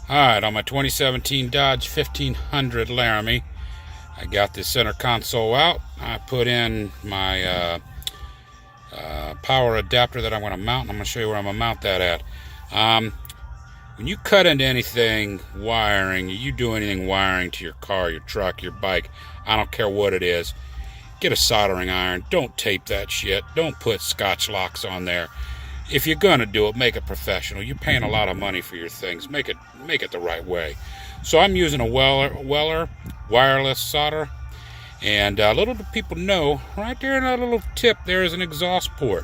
Alright, on my 2017 Dodge 1500 Laramie, I got the center console out. I put in my power adapter that I'm going to mount. I'm going to show you where I'm going to mount that at. When you cut into anything wiring, you do anything wiring to your car, your truck, your bike, I don't care what it is, get a soldering iron. Don't tape that shit. Don't put Scotch locks on there. If you're gonna do it, make it professional. You're paying a lot of money for your things. Make it the right way. So I'm using a Weller wireless solder, and little do people know, right there in that little tip there is an exhaust port.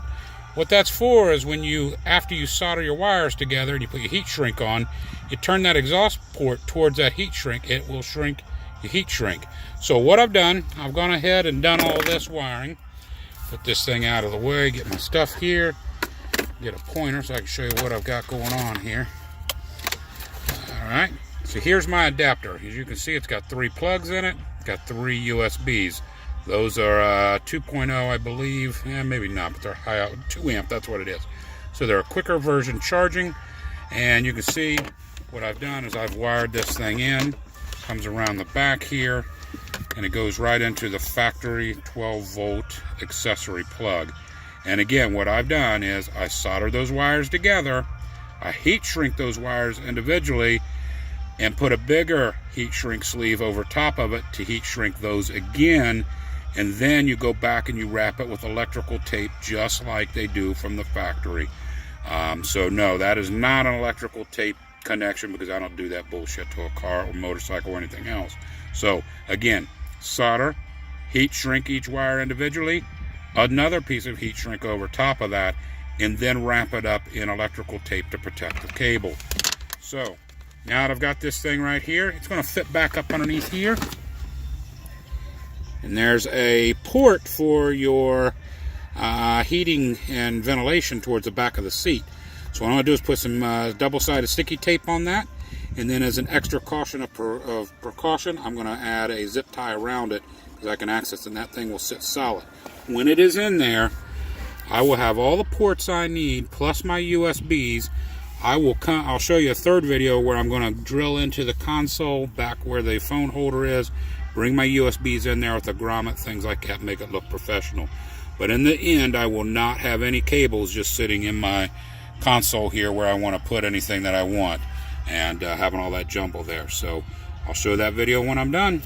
What that's for is when after you solder your wires together and you put your heat shrink on, you turn that exhaust port towards that heat shrink, it will shrink your heat shrink. So what I've done, I've gone ahead and done all this wiring. Put this thing out of the way, get my stuff here. Get a pointer so I can show you what I've got going on here. Alright, so here's my adapter. As you can see, it's got 3 plugs in it. It's got 3 USBs. Those are 2.0, I believe. Maybe not, but they're high out. 2 amp, that's what it is. So they're a quicker version charging. And you can see what I've done is I've wired this thing in. Comes around the back here. And it goes right into the factory 12-volt accessory plug. And again, what I've done is I solder those wires together, I heat shrink those wires individually, and put a bigger heat shrink sleeve over top of it to heat shrink those again, and then you go back and you wrap it with electrical tape just like they do from the factory. So no, that is not an electrical tape connection, because I don't do that bullshit to a car or motorcycle or anything else. So again, solder, heat shrink each wire individually, another piece of heat shrink over top of that, and then wrap it up in electrical tape to protect the cable. So now that I've got this thing right here, it's going to fit back up underneath here, and there's a port for your heating and ventilation towards the back of the seat. So what I'm going to do is put some double-sided sticky tape on that, and then as an extra caution of precaution, I'm going to add a zip tie around it, because I can access it and that thing will sit solid. When it is in there, I will have all the ports I need plus my USBs. I'll show you a third video where I'm going to drill into the console back where the phone holder is, bring my USBs in there with a grommet, things like that, make it look professional. But in the end, I will not have any cables just sitting in my console here where I want to put anything that I want, and having all that jumble there. So I'll show that video when I'm done.